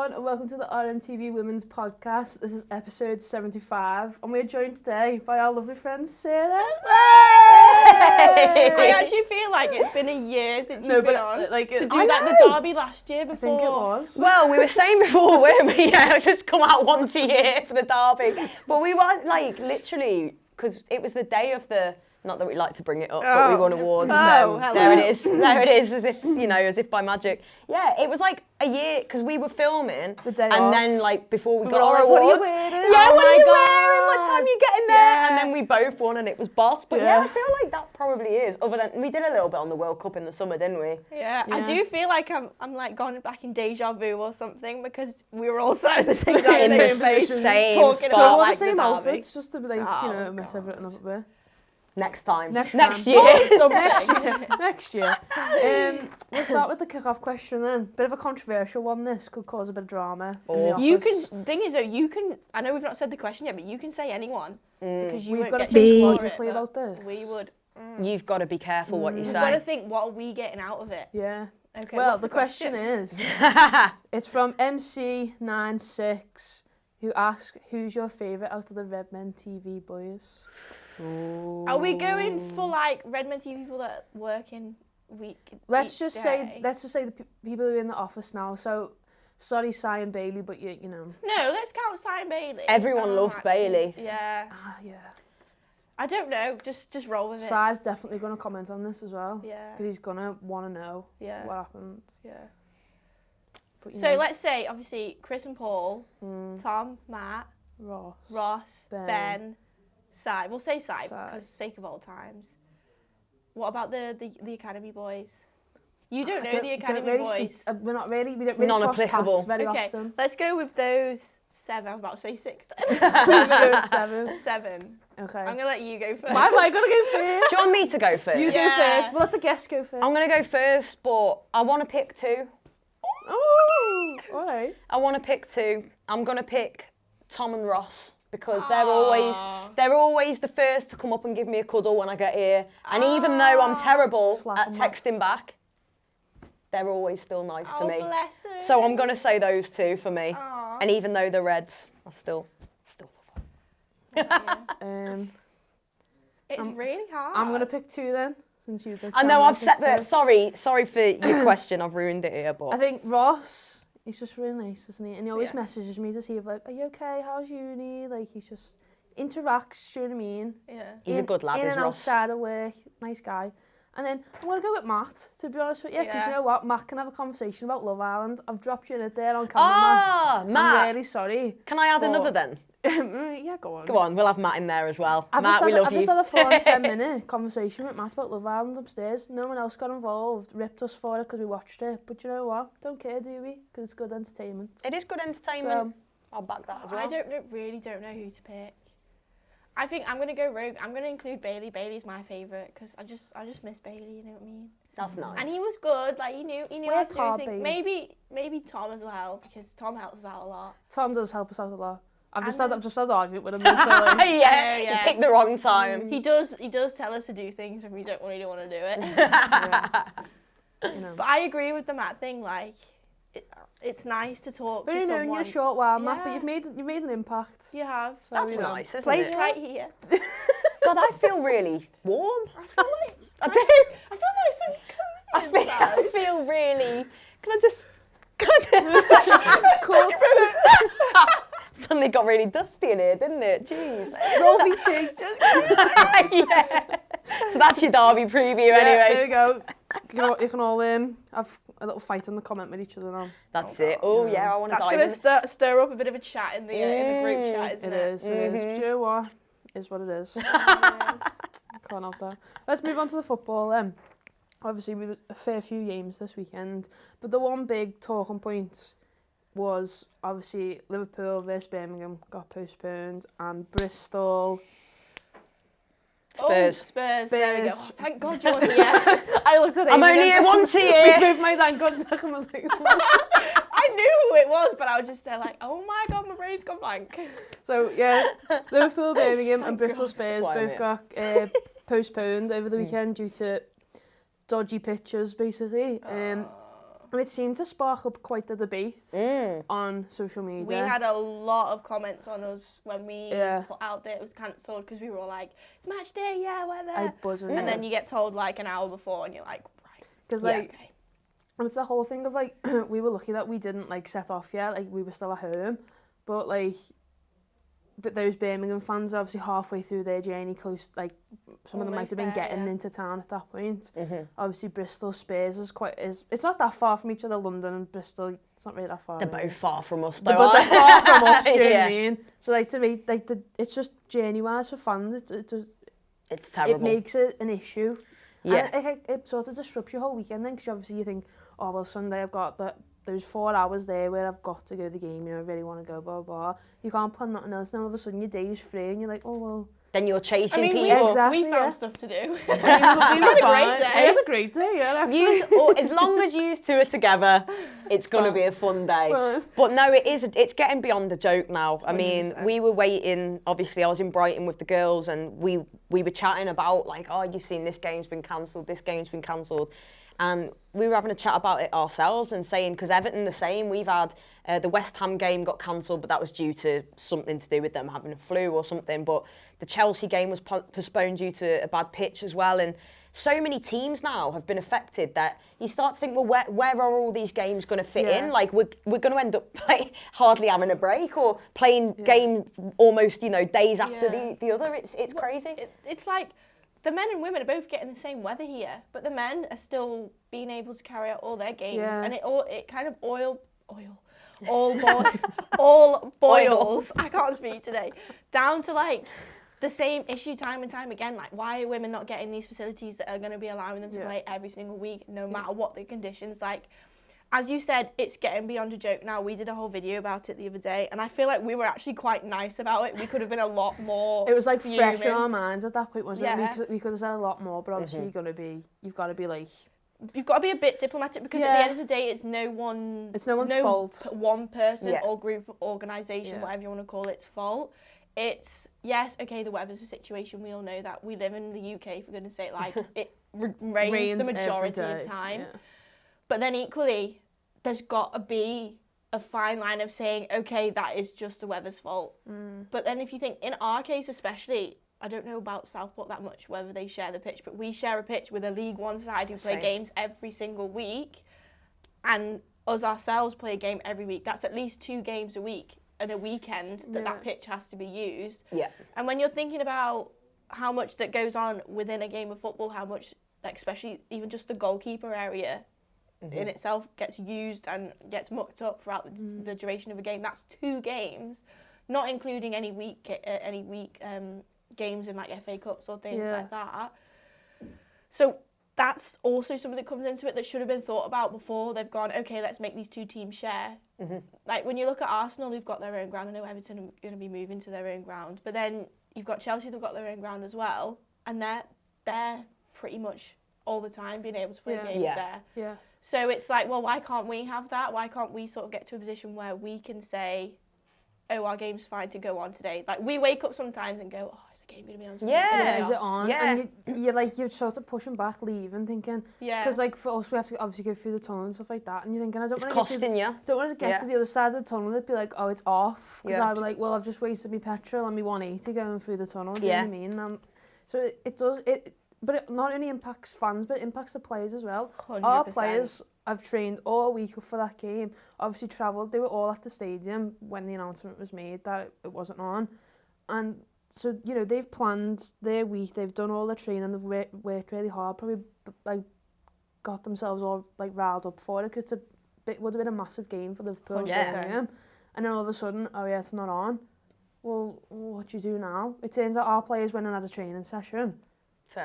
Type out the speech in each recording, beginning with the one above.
everyone, and welcome to the RMTV Women's Podcast. This is episode 75, and we're joined today by our lovely friend Sarah. I actually feel like it's been a year since you've been on. Like, to do the derby last year before. I think it was. Well, we were saying before, weren't we? Yeah, just come out once a year for the derby. But we were like literally, because it was the day of the. Not that we like to bring it up, but we won awards. So there it is. There it is, as if as if by magic. Yeah, it was like a year because we were filming, the day and off. then like before we got all our like, awards. what are you wearing? Yeah, Oh what are you my wearing? What time are you getting there? Yeah. And then we both won, and it was boss. But Yeah. I feel like that probably is. Other than we did a little bit on the World Cup in the summer, didn't we? Yeah, I do feel like I'm like gone back in deja vu or something because we were all sat in the same place, same talking spot. about All like the same derby. outfits, just to like mess everything up a bit. Next time. Next year. Next year. We'll start with the kick-off question then. Bit of a controversial one. This could cause a bit of drama. In the You office. can. Thing is though, you can. I know we've not said the question yet, but you can say anyone because you We've won't got to get think for logically it, about but this. We would. You've got to be careful what you We've got to say. think, what are we getting out of it? Yeah. Okay. Well, what's the question is, Mm. it's from MC96, who asks, "Who's your favourite out of the Redmen TV boys?" Are we going for like Redmen TV people that work in week? Let's each just day? say the people who are in the office now. So, sorry, Cy and Bailey, but you know. No, let's count Simon Bailey. Everyone loved Bailey. Yeah. Yeah. I don't know. Just roll with it. Cy's definitely going to comment on this as well. Yeah. Because he's going to want to know what happened. Yeah. But, So let's say, obviously, Chris and Paul, Tom, Matt, Ross, Ben, Cy. We'll say Cy because sake of old times. What about the Academy boys? You don't know the Academy boys. We don't really Non-applicable. cross paths very Okay, often. let's go with those 7. I was about to say 6 then. Let's go with 7. 7. Okay. I'm going to let you go first. Why am I going to go first? Do you want me to go first? You go first. We'll let the guests go first. I'm going to go first, but I want to pick 2. Oh, all right. I want to pick 2. I'm going to pick Tom and Ross because they're always the first to come up and give me a cuddle when I get here. And even though I'm terrible Slap at 'em texting back, they're always still nice to me. Bless her. So I'm going to say those 2 for me. Aww. And even though they're Reds, I still love them. It's really hard. I'm going to pick 2 then. Since you've I know I've set the... Sorry for your question. I've ruined it here, but... I think Ross, he's just really nice, isn't he? And he always messages me to see if, like, are you okay? How's uni? Like, he just interacts, do you know what I mean? Yeah. He's a good lad, in is and Ross. outside of work, nice guy. And then I'm going to go with Matt, to be honest with you, because you know what? Matt can have a conversation about Love Island. I've dropped you in it there on camera, Matt. I'm really sorry. Can I add another then? Yeah, go on. Go on, we'll have Matt in there as well. I've Matt, we love you. I've just had a full 10-minute conversation with Matt about Love Island upstairs. No one else got involved, ripped us for it because we watched it. But you know what? Don't care, do we? Because it's good entertainment. It is good entertainment. So, I'll back that as well. I really don't know who to pick. I think I'm going to go rogue. I'm going to include Bailey. Bailey's my favourite because I just miss Bailey, you know what I mean? That's nice. And he was good, like he knew how to do hard, everything. Maybe Tom as well because Tom helps us out a lot. Tom does help us out a lot. I've just had an argument with him. So like, yeah, you picked the wrong time. He does tell us to do things when we don't really want to do it. You know. But I agree with the Matt thing. Like, it's nice to talk But to you know, someone. in your short while, Matt, but Yeah. you've made an impact. You have. So, That's you know. nice, isn't Place it? right here. God, I feel really warm. I feel like I do. I feel nice and cozy I inside. feel really... Can I just... Suddenly got really dusty in here, didn't it? Jeez. Roll VT. Yeah. So that's your derby preview anyway. There we go. You can all have a little fight in the comment with each other now. That's it. Oh yeah, I want to That's dive going in. to stir up a bit of a chat in the group chat, isn't it? It is. But you know what? It is what it is. Can't help that. Let's move on to the football then. Obviously, we had a fair few games this weekend, but the one big talking point was obviously Liverpool versus Birmingham got postponed, and Bristol. Spurs. Spurs. There we go. Oh, thank God you wasn't here. I looked at it. I'm only here once a year. Moved my thank God and I was like, I knew who it was, but I was just there like, oh my God, my brain's gone blank. so yeah, Liverpool, Birmingham, and Bristol God. Spurs That's why I'm both got postponed over the weekend due to dodgy pitches, basically. And it seemed to spark up quite the debate on social media. We had a lot of comments on us when we put out that it was cancelled because we were all like, it's match day, yeah, whatever. And then you get told like an hour before and you're like, right. Because like, and it's the whole thing of like, we were lucky that we didn't like set off yet, like we were still at home. But like, but those Birmingham fans are obviously halfway through their journey, close, like some of them might have been getting into town at that point. Obviously Bristol Spurs it's not that far from each other. London and Bristol, it's not really that far. They're both far from us though. But they're far from us, do you know what I mean? So like to me, like it's just journey wise for fans, it's terrible. It makes it an issue. Yeah. And it sort of disrupts your whole weekend then, because obviously you think, oh well, Sunday I've got those 4 hours there where I've got to go to the game, you know, I really want to go, blah, blah. You can't plan nothing else, and all of a sudden your day's free and you're like, oh, well. Then you're chasing people. We found stuff to do. we had a great day. We had a great day, yeah, actually. As long as you two are together, it's going to be a fun day. But no, it's getting beyond a joke now. I mean, 100%. We were waiting, obviously I was in Brighton with the girls and we were chatting about like, oh, you've seen this game's been cancelled, this game's been cancelled. And we were having a chat about it ourselves and saying, because Everton the same, we've had the West Ham game got cancelled, but that was due to something to do with them having a flu or something. But the Chelsea game was postponed due to a bad pitch as well. And so many teams now have been affected that you start to think, well, where are all these games going to fit in? Like, we're going to end up hardly having a break or playing game almost, you know, days after the other. It's crazy. It's like, the men and women are both getting the same weather here, but the men are still being able to carry out all their games, and it kind of all boils. I can't speak today. Down to like the same issue time and time again. Like, why are women not getting these facilities that are going to be allowing them to play every single week, no matter what the conditions? Like, as you said, it's getting beyond a joke now. We did a whole video about it the other day, and I feel like we were actually quite nice about it. We could have been a lot more. It was like fresh in our minds at that point, wasn't it? We could have said a lot more, but obviously you've got to be like. You've got to be a bit diplomatic because at the end of the day, it's no one's fault. One person or group, organisation, whatever you want to call it's fault. It's, yes, okay, the weather's a situation. We all know that. We live in the UK, for goodness sake. Like, it rains the majority of the time. Yeah. But then equally, there's got to be a fine line of saying, okay, that is just the weather's fault. But then if you think, in our case especially, I don't know about Southport that much, whether they share the pitch, but we share a pitch with a League One side who play games every single week, and us ourselves play a game every week. That's at least 2 games a week and a weekend that pitch has to be used. Yeah. And when you're thinking about how much that goes on within a game of football, how much, like, especially even just the goalkeeper area, in itself gets used and gets mucked up throughout the duration of a game. That's 2 games, not including any week games in like FA Cups or things like that. So that's also something that comes into it that should have been thought about before they've gone, okay, let's make these 2 teams share. Like when you look at Arsenal, who've got their own ground. I know Everton are going to be moving to their own ground, but then you've got Chelsea, they've got their own ground as well, and they're pretty much all the time being able to play games there. Yeah. So it's like, well, why can't we have that? Why can't we sort of get to a position where we can say, oh, our game's fine to go on today? Like, we wake up sometimes and go, oh, is the game going to be on today? Yeah, is it on? Yeah. And you're sort of pushing back, leaving, thinking, because like for us, we have to obviously go through the tunnel and stuff like that, and you're thinking, I don't want to get to the other side of the tunnel and be like, oh, it's off. Because I'd be like, well, I've just wasted my petrol and my 180 going through the tunnel, do you know what I mean? So it does, but it not only impacts fans, but it impacts the players as well. 100%. Our players have trained all week for that game, obviously travelled, they were all at the stadium when the announcement was made that it wasn't on. And so, you know, they've planned their week, they've done all their training, they've worked really hard, probably like got themselves all like riled up for it, because it would have been a massive game for Liverpool. And then all of a sudden, oh yeah, it's not on. Well, what do you do now? It turns out our players went and had a training session.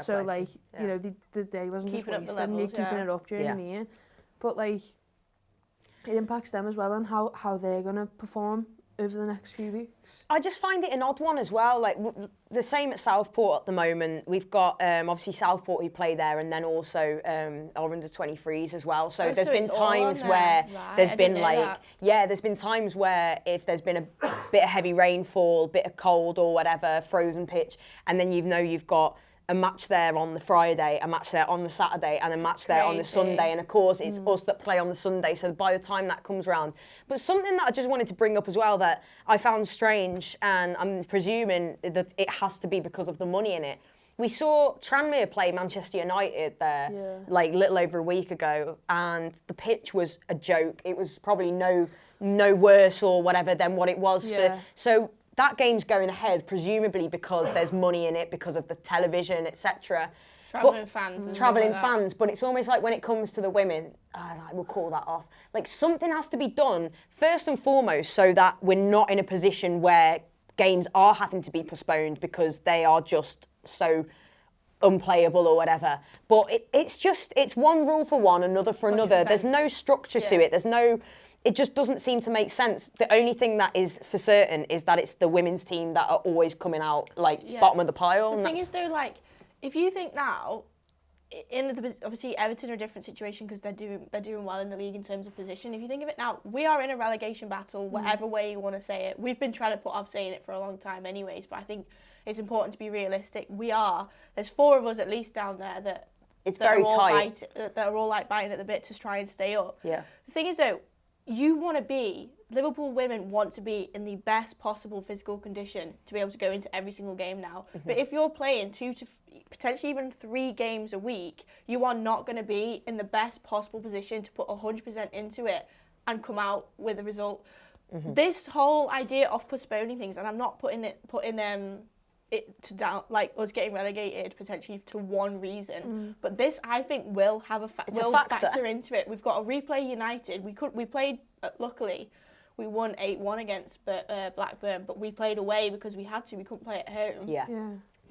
So like, you know, the day wasn't just wasted and you're keeping it up, do you know what I mean? But like, it impacts them as well and how they're going to perform over the next few weeks. I just find it an odd one as well. Like, the same at Southport at the moment. We've got, obviously, Southport who play there, and then also our under-23s as well. So there's been times where there's been like, there's been times where if there's been a bit of heavy rainfall, bit of cold or whatever, frozen pitch, and then you've got a match there on the Friday, a match there on the Saturday, and a match there on the Sunday. And of course, it's us that play on the Sunday. So by the time that comes around, but something that I just wanted to bring up as well that I found strange, and I'm presuming that it has to be because of the money in it. We saw Tranmere play Manchester United there, like little over a week ago, and the pitch was a joke. It was probably no worse or whatever than what it was. So that game's going ahead, presumably because there's money in it, because of the television, etc. Travelling fans. But it's almost like when it comes to the women, we'll call that off. Like something has to be done, first and foremost, so that we're not in a position where games are having to be postponed because they are just so unplayable or whatever. But it's one rule for one, another for another. 100%. There's no structure to it. It just doesn't seem to make sense. The only thing that is for certain is that it's the women's team that are always coming out bottom of the pile. The thing is though, like, if you think now, obviously Everton are a different situation because they're doing well in the league in terms of position. If you think of it now, we are in a relegation battle, whatever way you want to say it. We've been trying to put off saying it for a long time anyways, but I think it's important to be realistic. There's 4 of us at least down there that it's very tight. That are all like biting at the bit to try and stay up. Yeah. The thing is though, Liverpool women want to be in the best possible physical condition to be able to go into every single game now. But if you're playing 2 to potentially even 3 games a week, you are not going to be in the best possible position to put 100% into it and come out with a result. This whole idea of postponing things, and I'm not putting it to down, like us getting relegated potentially to one reason, but this I think will have a factor into it. We've got a replay United. We played luckily we won 8-1 against Blackburn, but we played away because we had to. We couldn't play at home. Yeah.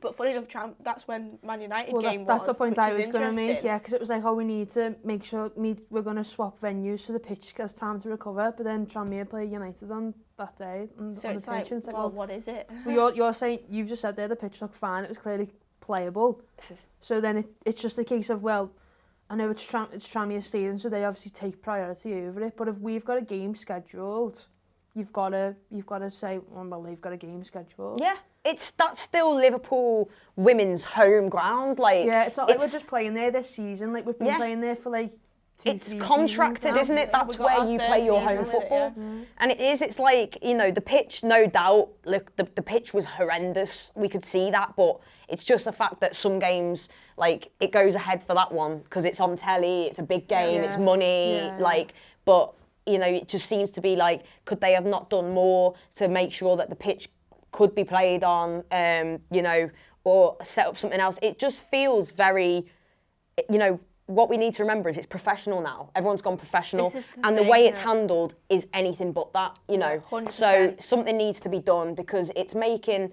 But funny enough, that's when Man United game that's the point I was going to make, yeah, because it was like, we need to make sure we're going to swap venues so the pitch gets time to recover, but then Tranmere play United on that day on the pitch, and it's like, well, what is it? Well, you're saying, you've just said there, the pitch looked fine, it was clearly playable, so then it's just a case of, well, I know it's Tranmere Stadium, so they obviously take priority over it, but if we've got a game scheduled, you've got to say, well, they've got a game scheduled. Yeah. That's still Liverpool women's home ground. Like, yeah, it's not like we're just playing there this season. Like, we've been playing there for like 2-3 it's contracted, isn't it? That's where you play your home football. And it's like, the pitch, no doubt, look, the pitch was horrendous. We could see that, but it's just the fact that some games, like, it goes ahead for that one because it's on telly, it's a big game, it's money, but, it just seems to be like, could they have not done more to make sure that the pitch could be played on, or set up something else? It just feels very, what we need to remember is it's professional now. Everyone's gone professional, and the way it's handled is anything but that, 100%. So something needs to be done because it's making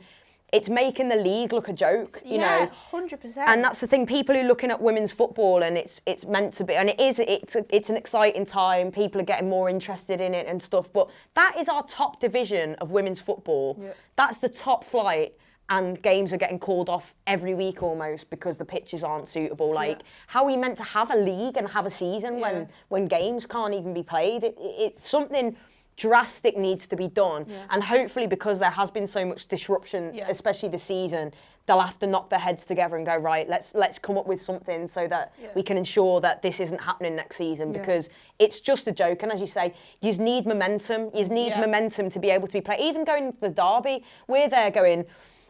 the league look a joke, 100%. And that's the thing. People who are looking at women's football, and it's meant to be, and it's an exciting time. People are getting more interested in it and stuff. But that is our top division of women's football. Yeah. That's the top flight, and games are getting called off every week almost because the pitches aren't suitable. Like, how are we meant to have a league and have a season when games can't even be played? It's something drastic needs to be done, and hopefully because there has been so much disruption, especially this season, they'll have to knock their heads together and go, right, let's come up with something so that we can ensure that this isn't happening next season, because it's just a joke. And as you say, you need momentum. You need momentum to be able to be played. Even going to the derby, we're there going,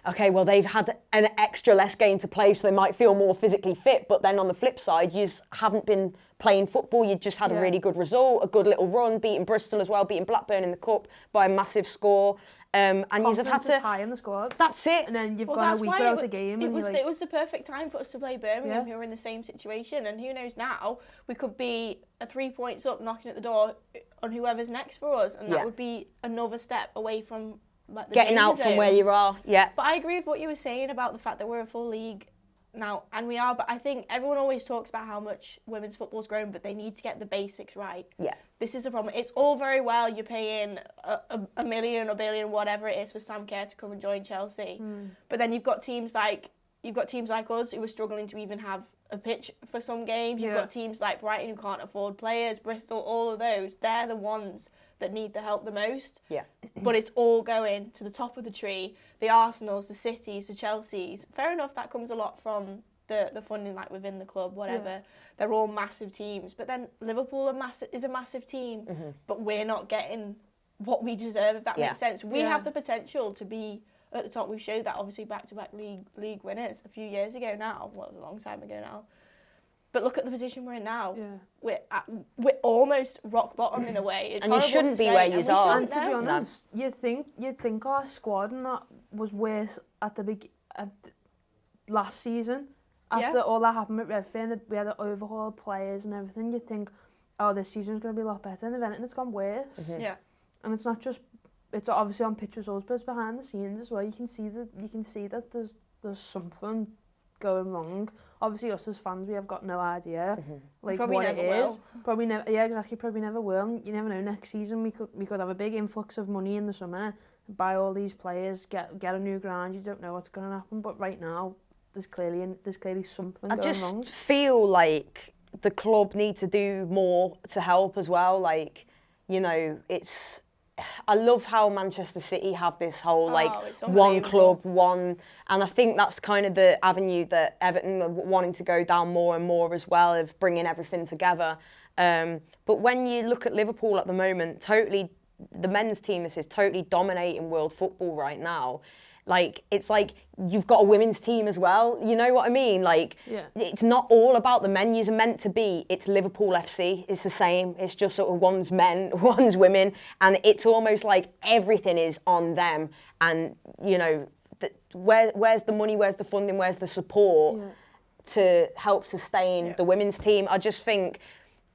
okay, well, they've had an extra less game to play, so they might feel more physically fit. But then on the flip side, you haven't been playing football. You just had a really good result, a good little run, beating Bristol as well, beating Blackburn in the Cup by a massive score. And you've had to high in the squad. That's it. And then you've gone a week without a game. It was the perfect time for us to play Birmingham, who are in the same situation. And who knows now, we could be 3 points up, knocking at the door on whoever's next for us, and that would be another step away from getting out from where you are. Yeah. But I agree with what you were saying about the fact that we're a full league now, and we are, but I think everyone always talks about how much women's football's grown, but they need to get the basics right. Yeah. This is the problem. It's all very well you're paying a million or billion, whatever it is, for Sam Kerr to come and join Chelsea. But then you've got teams like us who are struggling to even have a pitch for some games. You've got teams like Brighton who can't afford players, Bristol, all of those. They're the ones that need the help the most. Yeah. But it's all going to the top of the tree. The Arsenals, the Cities, the Chelseas. Fair enough, that comes a lot from the funding, like within the club, whatever. Yeah. They're all massive teams. But then Liverpool is a massive team, but we're not getting what we deserve, if that makes sense. We have the potential to be at the top. We've showed that, obviously, back-to-back league winners a few years ago now. Well, it was a long time ago now. But look at the position we're in now. Yeah. We're almost rock bottom in a way. It's and you shouldn't be where you are. And to be honest, you'd think our squad and that was worse at last season. After all that happened with Redfern, we had to overhaul players and everything. You'd think, oh, this season's going to be a lot better. And if anything, it's gone worse. Yeah. And it's not just, it's obviously on pitch results, but it's behind the scenes as well. You can see that there's something going wrong. Obviously, us as fans, we have got no idea like what it is. Probably never. Yeah, exactly. Probably never will. You never know. Next season, we could have a big influx of money in the summer, buy all these players, get a new ground. You don't know what's going to happen. But right now, there's clearly something going wrong. I just feel like the club need to do more to help as well. Like, you know, I love how Manchester City have this whole one club, and I think that's kind of the avenue that Everton are wanting to go down more and more as well, of bringing everything together. But when you look at Liverpool at the moment, the men's team, this is totally dominating world football right now. Like, it's like you've got a women's team as well. You know what I mean? Like, it's not all about the men. You're meant to be. It's Liverpool FC. It's the same. It's just sort of one's men, one's women. And it's almost like everything is on them. And, you know, where's the money? Where's the funding? Where's the support to help sustain the women's team? I just think...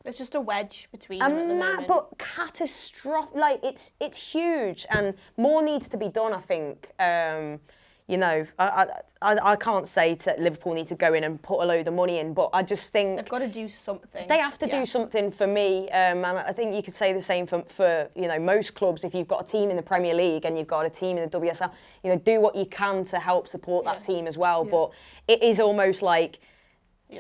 There's just a wedge between them at the moment. But catastrophic, like, it's huge, and more needs to be done, I think. You know, I can't say that Liverpool need to go in and put a load of money in, but I just think... They've got to do something. They have to do something for me, and I think you could say the same for, you know, most clubs. If you've got a team in the Premier League and you've got a team in the WSL, you know, do what you can to help support that team as well. But it is almost like...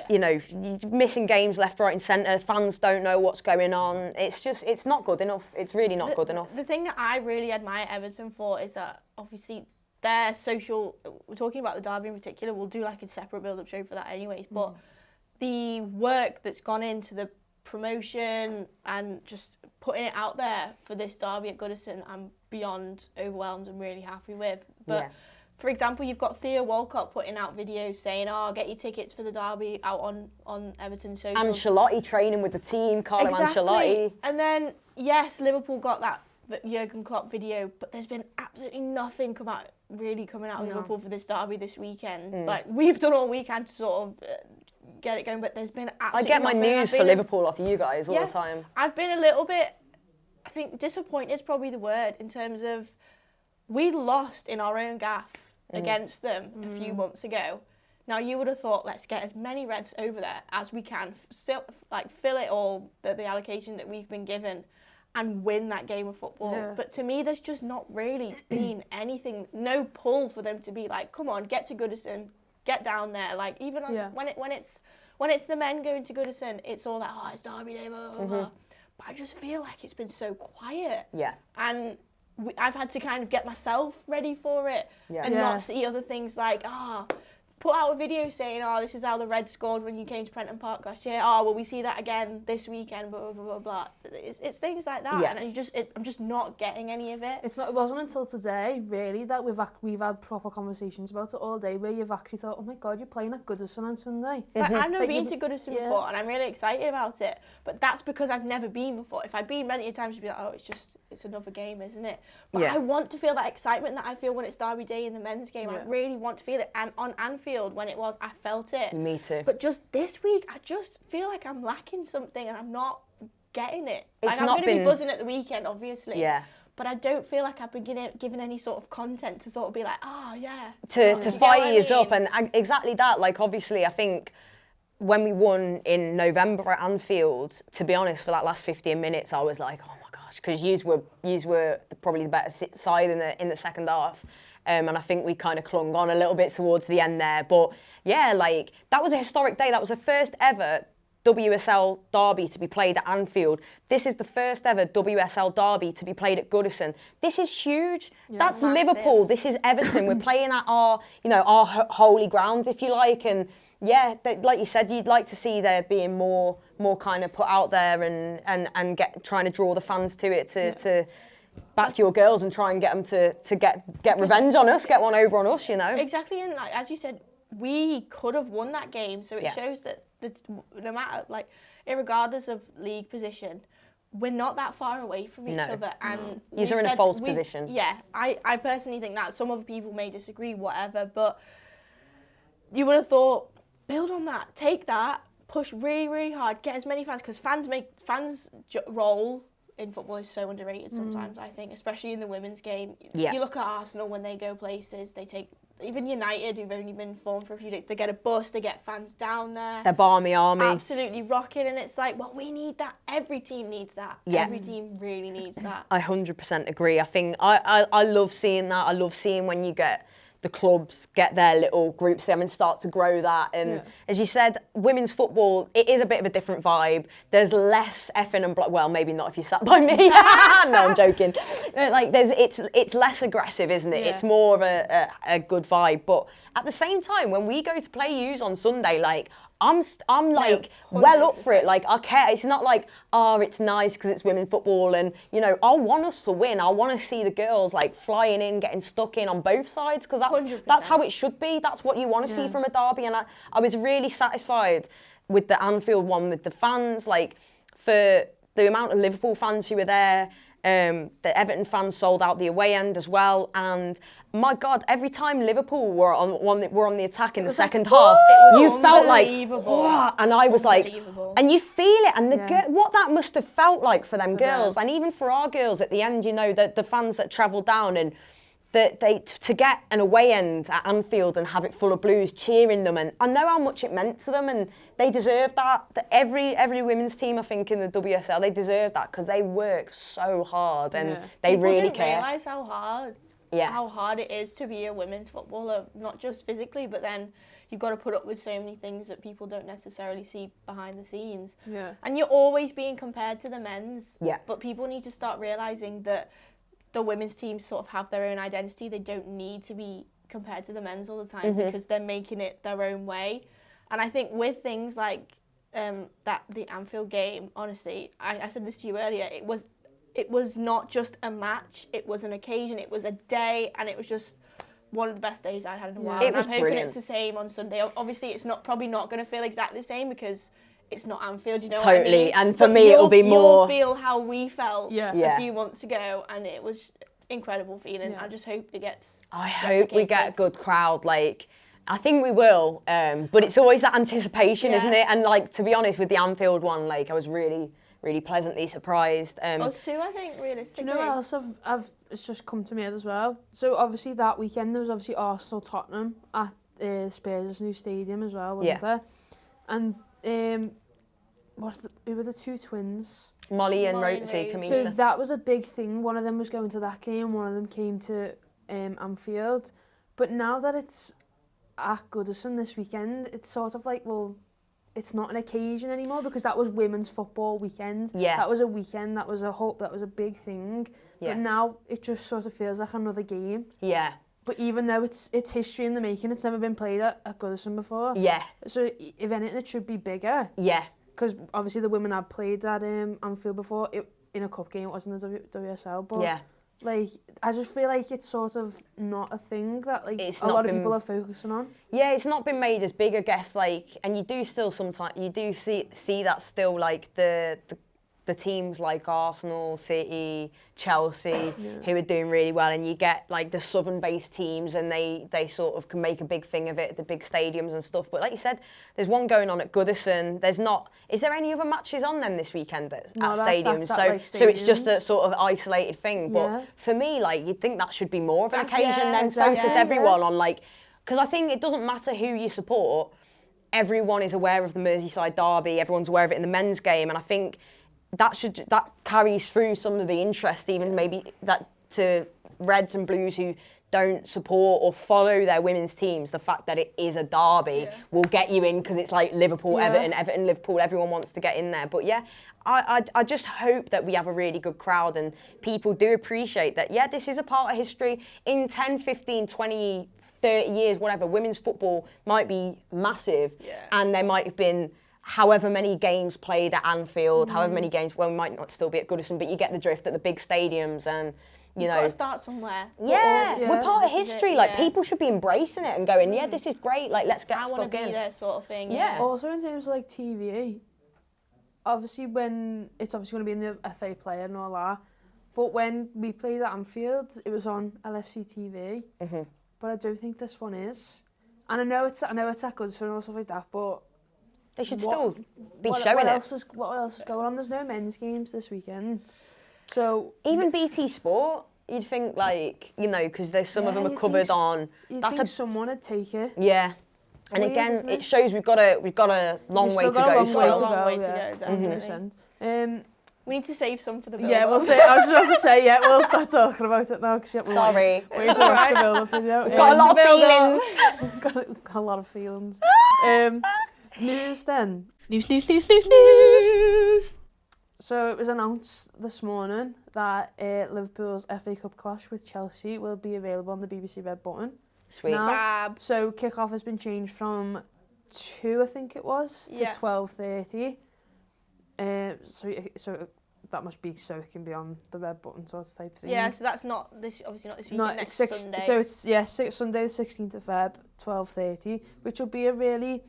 You know, you're missing games left, right and centre. Fans don't know what's going on. It's not good enough. It's really not good enough. The thing that I really admire Everton for is that obviously their social... We're talking about the derby in particular. We'll do like a separate build-up show for that anyways. But the work that's gone into the promotion and just putting it out there for this derby at Goodison, I'm beyond overwhelmed and really happy with. But... For example, you've got Theo Walcott putting out videos saying, oh, get your tickets for the derby out on Everton social. Ancelotti training with the team, Carlo Ancelotti. And then, yes, Liverpool got that Jurgen Klopp video, but there's been absolutely nothing coming out of Liverpool for this derby this weekend. Like, we've done all we can to sort of get it going, but there's been absolutely I get my news for Liverpool off you guys all the time. I've been a little bit, I think disappointed is probably the word, in terms of we lost in our own gaff against them a few months ago. Now, you would have thought, let's get as many Reds over there as we can, still, like, fill it all, the allocation that we've been given, and win that game of football. But to me, there's just not really been anything, no pull for them to be like, come on, get to Goodison, get down there. Like, even when it's the men going to Goodison, it's all like, oh, it's derby day, blah, blah, blah. But I just feel like it's been so quiet. And I've had to kind of get myself ready for it and not see other things like, put out a video saying, oh, this is how the Reds scored when you came to Prenton Park last year. Oh, will we see that again this weekend? Blah, blah, blah, blah. It's things like that. And I'm just not getting any of it. It wasn't until today, really, that we've had proper conversations about it all day, where you've actually thought, oh my God, you're playing at Goodison on Sunday. Like, I've never been to Goodison before, and I'm really excited about it. But that's because I've never been before. If I'd been many times, I'd be like, oh, it's another game, isn't it? But I want to feel that excitement that I feel when it's derby day in the men's game. I really want to feel it. And on Anfield, when it was, I felt it. Me too. But just this week, I just feel like I'm lacking something and I'm not getting it. It's I'm going to be buzzing at the weekend, obviously. Yeah. But I don't feel like I've been given any sort of content to sort of be like, oh, yeah. To fire you up. And exactly that. Like, obviously, I think when we won in November at Anfield, to be honest, for that last 15 minutes, I was like, oh my gosh, because yous were probably the better side in the second half. And I think we kind of clung on a little bit towards the end there. But yeah, like, that was a historic day. That was the first ever WSL derby to be played at Anfield. This is the first ever WSL derby to be played at Goodison. This is huge. Yeah. That's Massive. Liverpool. This is Everton. We're playing at our, our holy ground, if you like. And yeah, like you said, you'd like to see there being more kind of put out there and trying to draw the fans to it to back your girls and try and get them to get revenge on us, get one over on us, Exactly, and like as you said, we could have won that game, so it shows that no matter, like, irregardless of league position, we're not that far away from each other. And you're in a false position. Yeah, I personally think that. Some other people may disagree, whatever, but you would have thought, build on that, take that, push really, really hard, get as many fans, because fans role in football is so underrated sometimes, I think, especially in the women's game. Yeah. You look at Arsenal when they go places, they take, even United, who've only been formed for a few days, they get a bus, they get fans down there. They're barmy army. Absolutely rocking, and it's like, well, we need that. Every team needs that. Yeah. Every team really needs that. I 100% agree. I think I love seeing that. I love seeing when you get the clubs get their little groups and start to grow that. And as you said, women's football, it is a bit of a different vibe. There's less effing and well, maybe not if you sat by me. No, I'm joking. Like it's less aggressive, isn't it? Yeah. It's more of a good vibe. But at the same time, when we go to play U's on Sunday, like I'm like well up for it. Like I care. It's not like, oh, it's nice because it's women's football, and I want us to win. I want to see the girls like flying in, getting stuck in on both sides, because that's how it should be. That's what you want to see from a derby. And I was really satisfied with the Anfield one, with the fans, like for the amount of Liverpool fans who were there. The Everton fans sold out the away end as well, and my God, every time Liverpool were on the attack in the second half, you felt like, oh, and I was like, and you feel it, and what that must have felt like for them girls, and even for our girls at the end, the fans that travelled down, and to get an away end at Anfield and have it full of Blues cheering them, and I know how much it meant to them, and they deserve that. Every women's team, I think, in the WSL, they deserve that because they work so hard and they People really don't care. realise how hard it is to be a women's footballer, not just physically, but then you've got to put up with so many things that people don't necessarily see behind the scenes. Yeah. And you're always being compared to the men's. Yeah. But people need to start realising that the women's teams sort of have their own identity. They don't need to be compared to the men's all the time because they're making it their own way. And I think with things like the Anfield game, honestly, I said this to you earlier, it was not just a match, it was an occasion, it was a day, and it was just one of the best days I'd had in a while. It and was I'm hoping brilliant. it's the same on Sunday. Obviously, it's probably not going to feel exactly the same because it's not Anfield, Totally, what I mean? and for me it'll be more... You'll feel how we felt Yeah. a few months ago, and it was incredible feeling. I just hope it gets I hope we get a replicated. good crowd, like... I think we will, but it's always that anticipation, isn't it? And like, to be honest, with the Anfield one, like I was really, really pleasantly surprised. Us too, I think, realistically. Do you know what else it's just come to me as well? So obviously that weekend there was obviously Arsenal Tottenham at Spurs' new stadium as well, wasn't there? And who were the two twins? Molly and Molly Rosie and Kamita. So that was a big thing. One of them was going to that game, one of them came to Anfield. But now that it's at Goodison this weekend, it's sort of like, well, it's not an occasion anymore because that was women's football weekend. Yeah. That was a weekend, that was a hope, that was a big thing. Yeah. But now it just sort of feels like another game. Yeah. But even though it's history in the making, it's never been played at Goodison before. Yeah. So if anything, it should be bigger. Yeah. Because obviously the women had played at Anfield before. In a cup game, it wasn't the WSL, but Yeah. like I just feel like it's sort of not a thing that like It's a not lot of been- people are focusing on. Yeah, it's not been made as big, I guess, like, and you do still sometimes, you do see that still, like, the teams like Arsenal, City, Chelsea, who are doing really well, and you get, like, the southern-based teams, and they sort of can make a big thing of it, the big stadiums and stuff, but like you said, there's one going on at Goodison, is there any other matches on then this weekend at stadiums? That's at, like, So it's just stadiums. a sort of isolated thing, but for me, like, you'd think that should be more of an occasion then, exactly. focus Yeah, everyone on, like, because I think it doesn't matter who you support, everyone is aware of the Merseyside derby, everyone's aware of it in the men's game, and I think that carries through some of the interest, even maybe that to Reds and Blues who don't support or follow their women's teams, the fact that it is a derby will get you in because it's like Liverpool, Everton, Liverpool, everyone wants to get in there. But yeah, I just hope that we have a really good crowd and people do appreciate that, yeah, this is a part of history. In 10, 15, 20, 30 years, whatever, women's football might be massive and there might have been however many games played at Anfield, however many games, well, we might not still be at Goodison, but you get the drift at the big stadiums and, you know. You've got to start somewhere. We're part of history. Like, people should be embracing it and going, yeah, this is great. Like, let's get stuck in. I want to be there sort of thing, Also, in terms of, like, TV, obviously when it's obviously going to be in the FA Player and all that, but when we played at Anfield, it was on LFC TV, but I don't think this one is. And I know it's at Goodison and stuff like that, but they should still be showing it. What else is going on? There's no men's games this weekend. So even BT Sport, you'd think, like, you know, because there's some of them are covered on. Someone would take it. Yeah. And weird, again, it shows we've got a long way to go. Long way to go, definitely. We need to save some for the build-up. Yeah, we'll say. I was about to say, we'll start talking about it now. Sorry. We need to watch the build-up video. We've got a lot of feelings. got a lot of feelings. News then. News. So it was announced this morning that Liverpool's FA Cup clash with Chelsea will be available on the BBC Red Button. Sweet. Fab. So kick-off has been changed from 2, I think it was, to 12:30. So that must be so it can be on the Red Button sort of type thing. Yeah, so that's not this, obviously not this weekend, next Sunday. So it's Sunday the 16th of Feb, 12:30, which will be a really...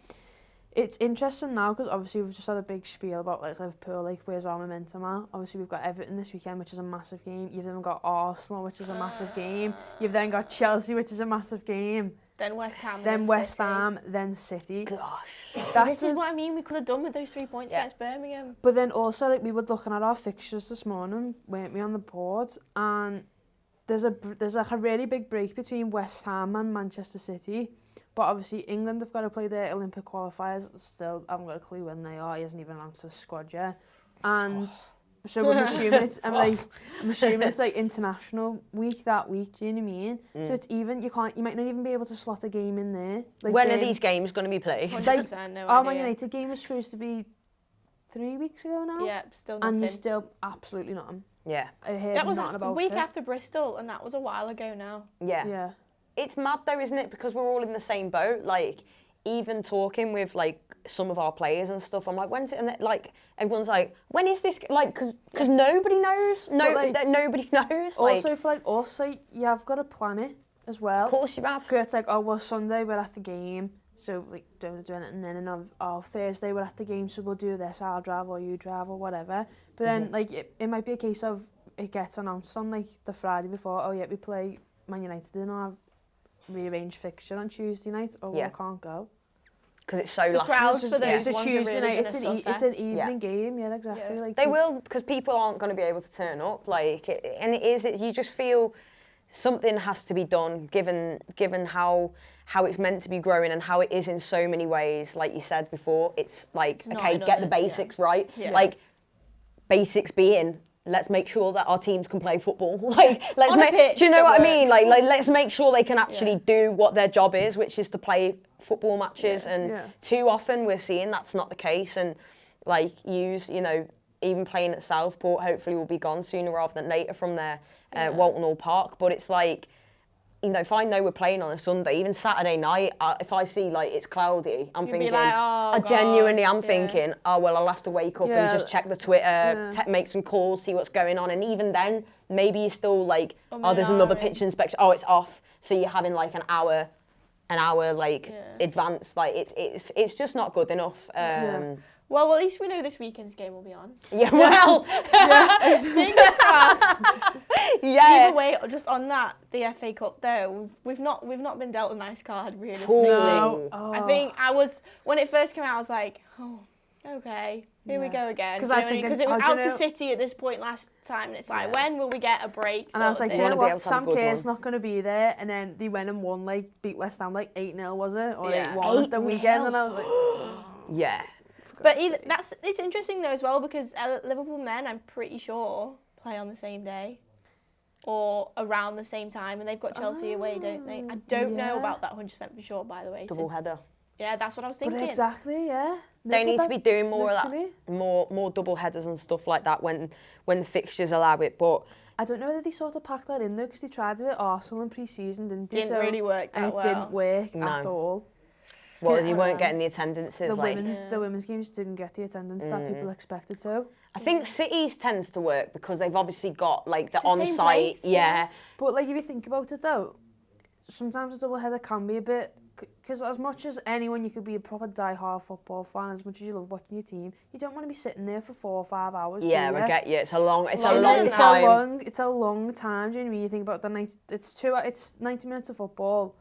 It's interesting now because obviously we've just had a big spiel about like Liverpool, like where's our momentum at. Obviously we've got Everton this weekend, which is a massive game. You've then got Arsenal, which is a massive game. You've then got Chelsea, which is a massive game. Then West Ham. Then West Ham, then City. Gosh. This is what I mean. We could have done with those 3 points against Birmingham. But then also, like, we were looking at our fixtures this morning, weren't we, on the board? And there's like a really big break between West Ham and Manchester City. But obviously England have got to play their Olympic qualifiers. Still, I haven't got a clue when they are. He hasn't even announced the squad yet. And so I'm assuming it's like international week that week. Do you know what I mean? So it's even. You might not even be able to slot a game in there. Like when are these games going to be played? 100%, no our idea. Man United game was supposed to be 3 weeks ago now. Yeah, still nothing. And you're still absolutely nothing. Yeah. I heard that was nothing about week it. after Bristol, and that was a while ago now. Yeah. Yeah. It's mad though, isn't it? Because we're all in the same boat. Like, even talking with like some of our players and stuff, I'm like, when's it? And like everyone's like, when is this? Like, because nobody knows. Nobody knows. Also, for like us, like, you have got to plan it as well. Of course you have. Because it's like, oh well, Sunday we're at the game, so like don't do it, and then on Thursday we're at the game, so we'll do this. I'll drive or you drive or whatever. But then like it might be a case of it gets announced on like the Friday before. Oh yeah, we play Man United in our rearranged fixture on Tuesday night. Oh, well, I can't go. Because it's so last minute. It's a Tuesday night. It's an evening game. Yeah, exactly. Yeah. Like they will, because people aren't going to be able to turn up. Like, you just feel something has to be done, given how it's meant to be growing and how it is in so many ways. Like you said before, it's like, okay, get the basics right. Yeah. Like, basics being, let's make sure that our teams can play football. Like, do you know what I mean? Like, let's make sure they can actually do what their job is, which is to play football matches. And too often we're seeing that's not the case. And like, even playing at Southport, hopefully will be gone sooner rather than later from their Walton Hall Park. But it's like, if I know we're playing on a Sunday, even Saturday night, if I see like it's cloudy, I'm thinking, like, oh, thinking, oh well, I'll have to wake up and just check the Twitter, make some calls, see what's going on, and even then, maybe you're still like, there's another pitch inspection, it's off, so you're having like an hour like advance, like it's just not good enough. Well, at least we know this weekend's game will be on. Yeah, well. Either way, just on that, the FA Cup though, we've not been dealt a nice card, realistically. No. I think when it first came out, I was like, oh, okay, here we go again. Because it was out to City at this point last time, and it's like, when will we get a break? And I was like, do you know what, Sam Kerr's not going to be there, and then they went and won, like, beat West Ham like 8-0, was it? Or 8-1 at the weekend, and I was like, yeah. But it's interesting though as well, because Liverpool men, I'm pretty sure, play on the same day. or around the same time, and they've got Chelsea away, don't they? I don't know about that 100% for sure, by the way. Double header. Yeah, that's what I was thinking. But exactly, yeah. They need to be doing more of that, more double headers and stuff like that when the fixtures allow it. But I don't know whether they sort of packed that in though, because they tried to do it Arsenal in pre-season, didn't they? Didn't really work that well. And it didn't work at all. Well, you weren't getting the attendances. The women's games didn't get the attendance that people expected to. I think City's tends to work because they've obviously got like the on-site, yeah. But like if you think about it though, sometimes a double header can be a bit, because as much as anyone, you could be a proper die-hard football fan, as much as you love watching your team, you don't want to be sitting there for 4 or 5 hours. Yeah, I get you. It's a long time. It's a long time. Do you know what I mean? You think about the night. It's 90 minutes of football,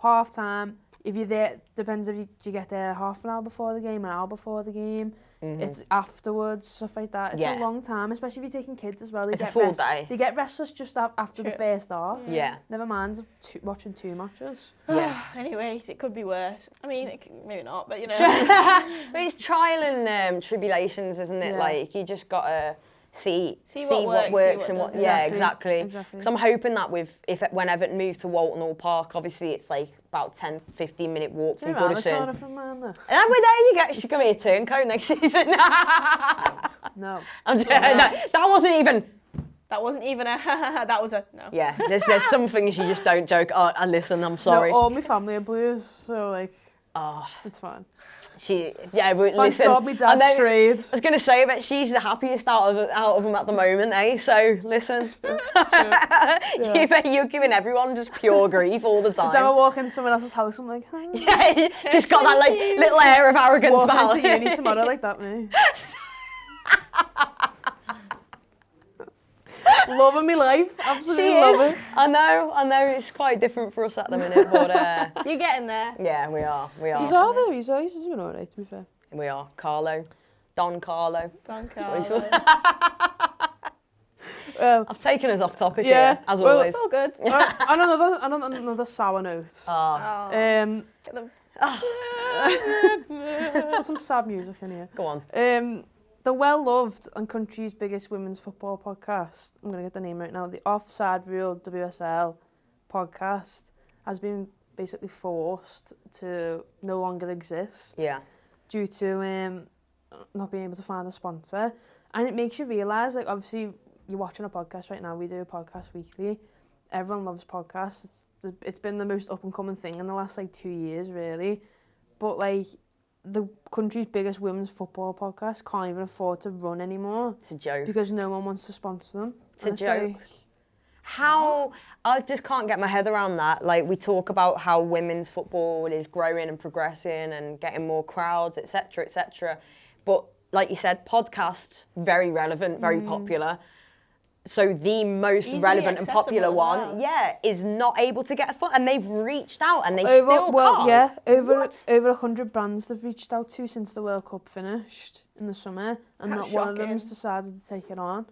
half time. If you're there, depends if you get there half an hour before the game, an hour before the game. It's afterwards, stuff like that. It's a long time, especially if you're taking kids as well. It's a full day. They get restless just after the first half. Yeah. Never mind watching 2 matches. Yeah. Anyways, it could be worse. I mean, maybe not, but you know. But it's trial and tribulations, isn't it? Yeah. Like, you just got to see what works and what exactly. Because I'm hoping that when Everton move to Walton Hall Park, obviously it's like about 10-15 minute walk from Goodison. And there you go. She come here turncoat next season. No. That wasn't even that was a no. Yeah, there's some things you just don't joke. Oh, listen, I'm sorry. No, all my family are Blues, so like, it's fine. But Thank listen. God my dad strayed. I was going to say, but she's the happiest out of them at the moment, eh? So listen, you're giving everyone just pure grief all the time. Every time I walk into someone else's house, I'm like, hi. Yeah, just got that like little air of arrogance about it. Walk into uni tomorrow like that, me. Loving my life, absolutely love it. I know, it's quite different for us at the minute, but you're getting there. Yeah, we are. He's all though. He's doing all right, to be fair. We are. Don Carlo. Well, I've taken us off topic here, as always. It's all good. on another sour note. Put some sad music in here. Go on. The well-loved and country's biggest women's football podcast, I'm going to get the name right now, the Offside Rule WSL podcast, has been basically forced to no longer exist. Yeah. Due to not being able to find a sponsor. And it makes you realise, like, obviously, you're watching a podcast right now, we do a podcast weekly. Everyone loves podcasts. It's been the most up-and-coming thing in the last, like, 2 years, really. But, like, the country's biggest women's football podcast can't even afford to run anymore. It's a joke. Because no one wants to sponsor them. It's a joke. How? I just can't get my head around that. Like, we talk about how women's football is growing and progressing and getting more crowds, etc., etc. But, like you said, podcasts, very relevant, very popular. So the most relevant and popular one, is not able to get a foot, and they've reached out, and they still can't. Yeah, over 100 brands they've reached out to since the World Cup finished in the summer, and not one of them's decided to take it on.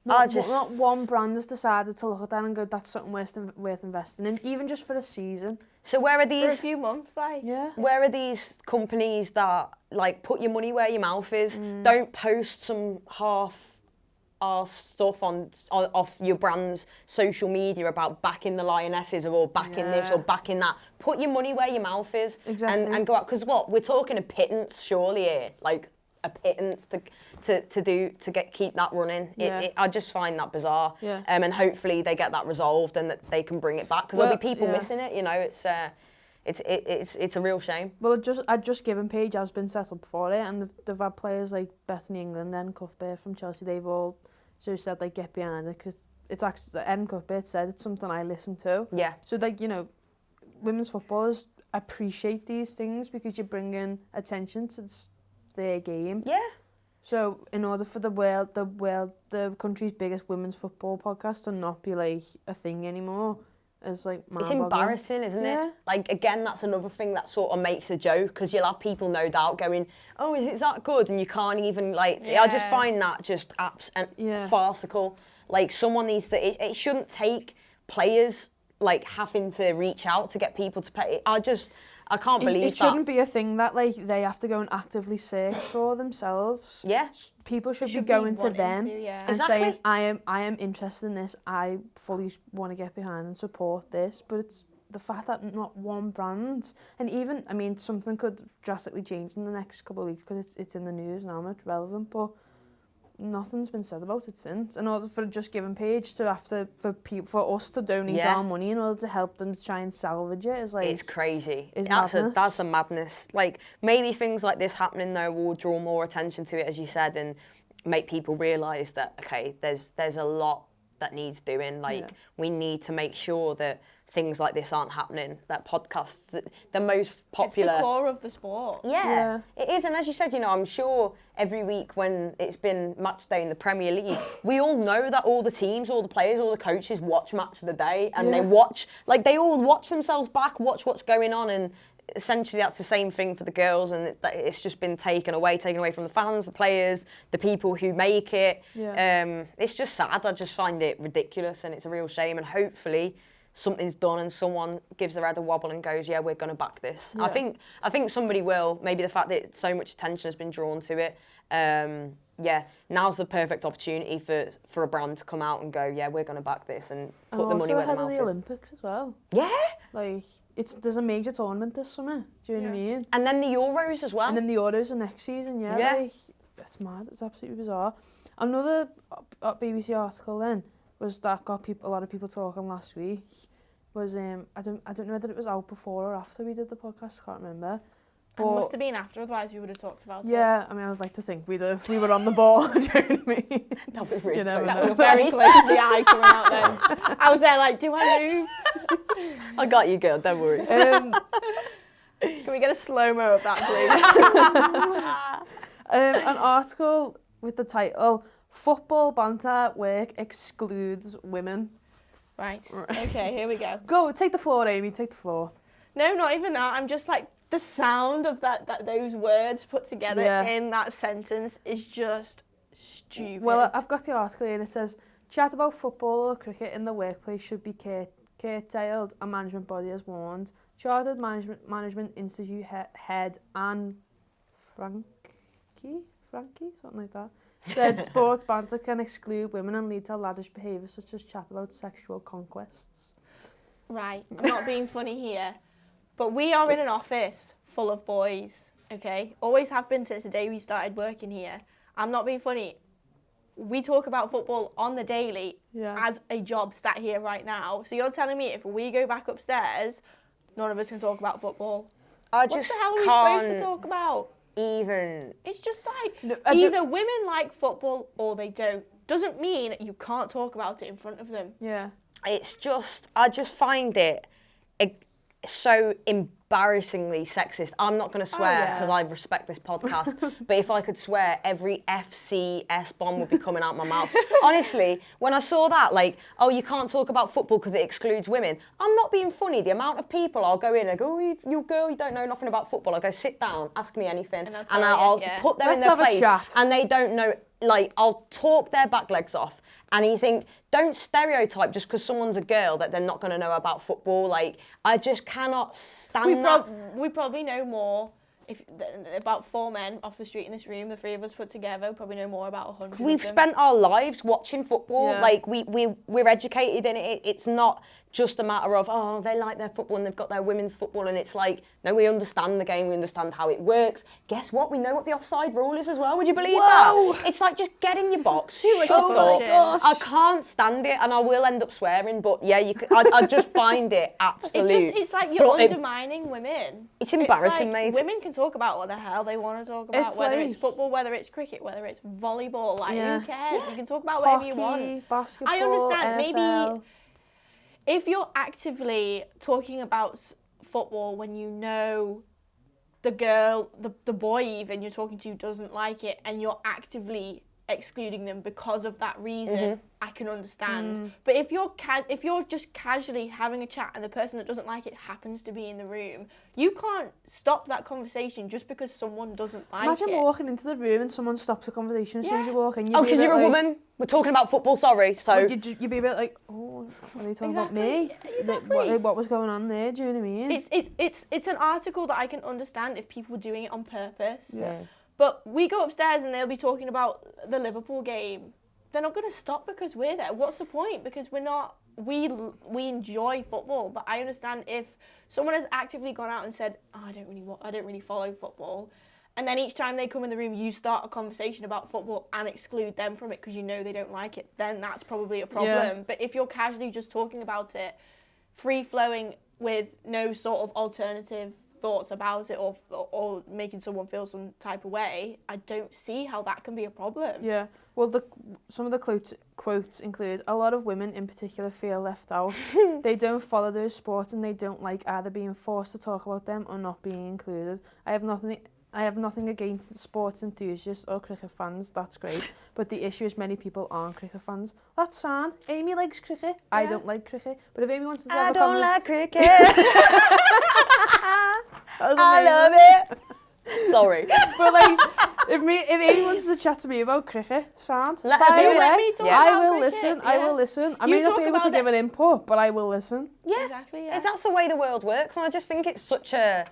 Not one brand has decided to look at that and go, that's something worth investing in, even just for a season. So where are these? For a few months, like. Yeah. Where are these companies that like put your money where your mouth is? Don't post some half-ass stuff off your brand's social media about backing the Lionesses or backing this or backing that. Put your money where your mouth is. Exactly. And go out, because what we're talking a pittance surely here, like a pittance to keep that running. I just find that bizarre. Yeah. And hopefully they get that resolved and that they can bring it back, because there'll be people missing it. You know, it's a real shame. Well, a Just Giving page has been set up for it, and they've had players like Bethany England and Cuthbert from Chelsea. They've all said like get behind it, because it's actually Cuthbert said it's something I listen to. Yeah. So like, you know, women's footballers appreciate these things because you're bringing attention to their game. Yeah. So in order for the country's biggest women's football podcast to not be like a thing anymore, is like it's embarrassing, isn't it? Like, again, that's another thing that sort of makes a joke, because you'll have people no doubt going, oh, is it that good? And you can't even like. I just find that just farcical. Like, someone needs to. It shouldn't take players like having to reach out to get people to pay. I can't believe it shouldn't be a thing that like they have to go and actively search for themselves. Yeah. People should be going to them and saying, I am interested in this, I fully want to get behind and support this, but it's the fact that not one brand, and even, I mean, something could drastically change in the next couple of weeks because it's in the news now and it's relevant, but nothing's been said about it since. In order for Just Giving page to have to, for us to donate our money in order to help them to try and salvage it is like... It's crazy. That's a madness. Like, maybe things like this happening though will draw more attention to it, as you said, and make people realise that, okay, there's a lot that needs doing. Like, we need to make sure that things like this aren't happening, that podcasts, the most popular... It's the core of the sport. Yeah, it is. And as you said, you know, I'm sure every week when it's been match day in the Premier League, we all know that all the teams, all the players, all the coaches watch Match of the Day, and they watch, like, they all watch themselves back, watch what's going on, and essentially that's the same thing for the girls, and it's just been taken away from the fans, the players, the people who make it. It's just sad. I just find it ridiculous, and it's a real shame, and hopefully something's done and someone gives their head a wobble and goes, yeah, we're going to back this. I think somebody will. Maybe the fact that so much attention has been drawn to it. Now's the perfect opportunity for a brand to come out and go, yeah, we're going to back this and put the money where the mouth is. Also ahead of the Olympics as well. Yeah. Like, there's a major tournament this summer. Do you know what I mean? And then the Euros as well. And then the Euros are next season, like, it's mad. It's absolutely bizarre. Another BBC article then was that got a lot of people talking last week. Was I don't know whether it was out before or after we did the podcast. Can't remember. But it must have been after, otherwise we would have talked about it. Yeah, I mean, I would like to think we were on the ball. Do you know what I mean? That was really that was very close to the eye coming out then. I was there like, do I move? I got you, girl. Don't worry. Can we get a slow-mo of that, please? An article with the title, Football Banter at Work Excludes Women. Right. Okay, here we go. Go, take the floor, Amy, take the floor. No, not even that. I'm just like, the sound of those words put together in that sentence is just stupid. Well, I've got the article here and it says, chat about football or cricket in the workplace should be curtailed, a management body has warned. Chartered Management Institute head Anne Frankie, something like that, said sports banter can exclude women and lead to laddish behaviour such as chat about sexual conquests. Right, I'm not being funny here, but we are in an office full of boys, okay? Always have been since the day we started working here. I'm not being funny. We talk about football on the daily as a job sat here right now. So you're telling me if we go back upstairs, none of us can talk about football? What the hell are we supposed to talk about? It's just like, either women like football or they don't. Doesn't mean you can't talk about it in front of them. Yeah. It's just, I just find it so embarrassingly sexist. I'm not going to swear because I respect this podcast, but if I could swear, every FCS bomb would be coming out my mouth. Honestly, when I saw that, like, oh, you can't talk about football because it excludes women, I'm not being funny. The amount of people I'll go in and go, oh, you girl, you don't know nothing about football. I'll go, sit down, ask me anything, and I'll put them in their place, and they don't know, like, I'll talk their back legs off. And you think, don't stereotype just because someone's a girl that they're not going to know about football. Like, I just cannot stand that. We probably know more about 4 men off the street in this room. The 3 of us put together probably know more about 100 We've spent our lives watching football. Yeah. Like, we're educated in it. It's not just a matter of, oh, they like their football and they've got their women's football. And it's like, no, we understand the game. We understand how it works. Guess what? We know what the offside rule is as well. Would you believe that? It's like, just get in your box. Oh my gosh. I can't stand it and I will end up swearing. But yeah, I just find it absolute. It's like you're undermining women. It's embarrassing, mate. Women can talk about what the hell they want to talk about, whether it's football, whether it's cricket, whether it's volleyball. Like, who cares? You can talk about whatever you want. Basketball, I understand. NFL. Maybe if you're actively talking about football when you know the girl, the boy even you're talking to doesn't like it, and you're actively excluding them because of that reason, I can understand. But if you're just casually having a chat and the person that doesn't like it happens to be in the room, you can't stop that conversation just because someone doesn't like it. Imagine walking into the room and someone stops the conversation as soon as you walk in. Oh, because you're a woman? We're talking about football, sorry. So Like, you'd be a bit like, oh, are they talking about me? Exactly. What was going on there? Do you know what I mean? It's an article that I can understand if people were doing it on purpose. Yeah. But we go upstairs and they'll be talking about the Liverpool game. They're not going to stop because we're there. What's the point? Because we're not. We enjoy football, but I understand if someone has actively gone out and said, oh, I don't really follow football, and then each time they come in the room, you start a conversation about football and exclude them from it because you know they don't like it, then that's probably a problem. Yeah. But if you're casually just talking about it, free-flowing with no sort of alternative thoughts about it or making someone feel some type of way, I don't see how that can be a problem. Yeah. Well, some of the quotes include, a lot of women in particular feel left out. They don't follow those sports and they don't like either being forced to talk about them or not being included. I have nothing against the sports enthusiasts or cricket fans, that's great. But the issue is many people aren't cricket fans. That's sad. Amy likes cricket. Yeah. I don't like cricket. But if Amy wants to have I don't like cricket. I love it. Sorry. But like, if Amy wants to chat to me about cricket, sound. Let her do it. Let me talk I about will cricket, listen. yeah. I will listen. I You may not talk be able to about give an input, but I will listen. Yeah, exactly. Yeah. that's the way the world works, and I just think it's such a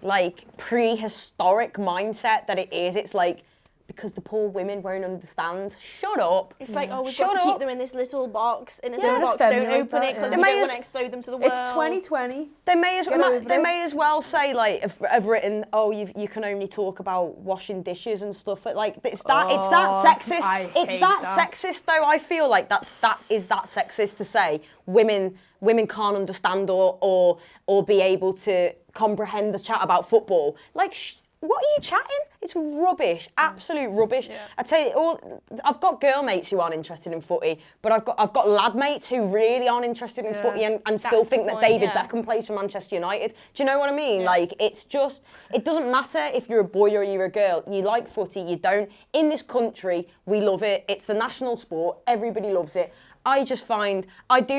like prehistoric mindset that it is. It's like, because the poor women won't understand. Shut up. It's like, oh, we've Shut got to up. keep them in this little box, Don't offend me like open that, it because yeah. we They don't may want to explode them to the world. It's 2020. They may as Get over they it. may as well say like have written, oh, you can only talk about washing dishes and stuff. But like it's that sexist. I It's hate that that. sexist though. I feel like that is sexist to say women can't understand or be able to comprehend the chat about football. Like. What are you chatting? It's rubbish, absolute rubbish. Yeah. I tell you, I've got girl mates who aren't interested in footy, but I've got lad mates who really aren't interested in footy and still That's think the that point, David yeah. Beckham plays for Manchester United. Do you know what I mean? Yeah. Like, it's just, it doesn't matter if you're a boy or you're a girl. You like footy, you don't. In this country, we love it. It's the national sport. Everybody loves it. I do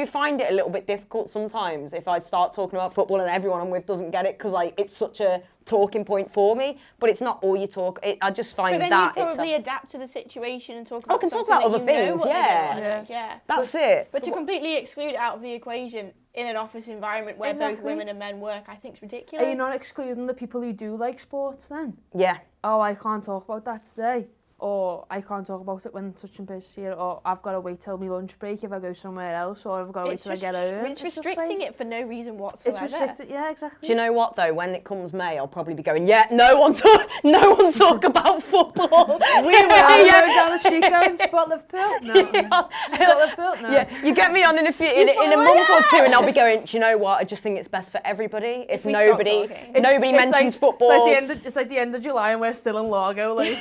find it a little bit difficult sometimes if I start talking about football and everyone I'm with doesn't get it, because like it's such a talking point for me. But it's not all you talk. I just find But then that you probably adapt to the situation and talk about can talk something about that other you know things, what they yeah. don't want. Yeah. that's it. But to completely exclude it out of the equation in an office environment where both Exactly. women and men work, I think is ridiculous. Are you not excluding the people who do like sports then? Yeah. Oh, I can't talk about that today. Or I can't talk about it when such and person's here. Or I've got to wait till my lunch break if I go somewhere else. Or I've got to wait till I get home. It's restricting it for no reason whatsoever. It's restricted, yeah, exactly. Do you know what though? When it comes May, I'll probably be going, yeah, no one talk about football. We were down the street going, spot Liverpool? No. Yeah. Spot Liverpool? No. Yeah, you get me on in a month or two, and I'll be going. Do you know what? I just think it's best for everybody if we stop nobody talking. mentions football. It's like the end of July and we're still in Largo, like.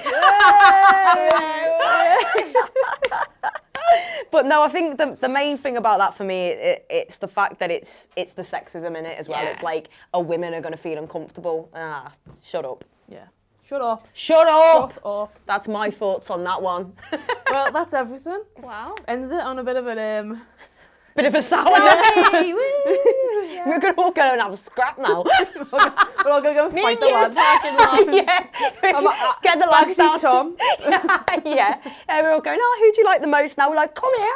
But no, I think the main thing about that for me, it's the fact that it's the sexism in it as well. Yeah. It's like, women are going to feel uncomfortable. Shut up. Yeah. Shut up. Shut up. Shut up. That's my thoughts on that one. Well, that's everything. Wow. Ends it on a bit of a Bit of a sour. Hey, woo, yeah. We're going to all go and have a scrap now. We're all going to go and fight the lads. Parking lot. Yeah. Get the lads down. Tom. Yeah. We're all going, who do you like the most now? We're like, come here.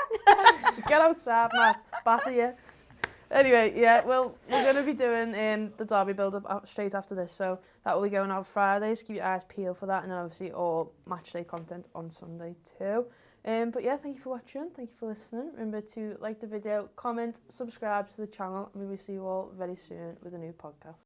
Get outside, Matt. Batter you. Anyway, yeah, well, we're going to be doing the derby build-up straight after this, so that will be going out Fridays. Keep your eyes peeled for that, and then obviously all match day content on Sunday too. But yeah, thank you for watching. Thank you for listening. Remember to like the video, comment, subscribe to the channel, and we will see you all very soon with a new podcast.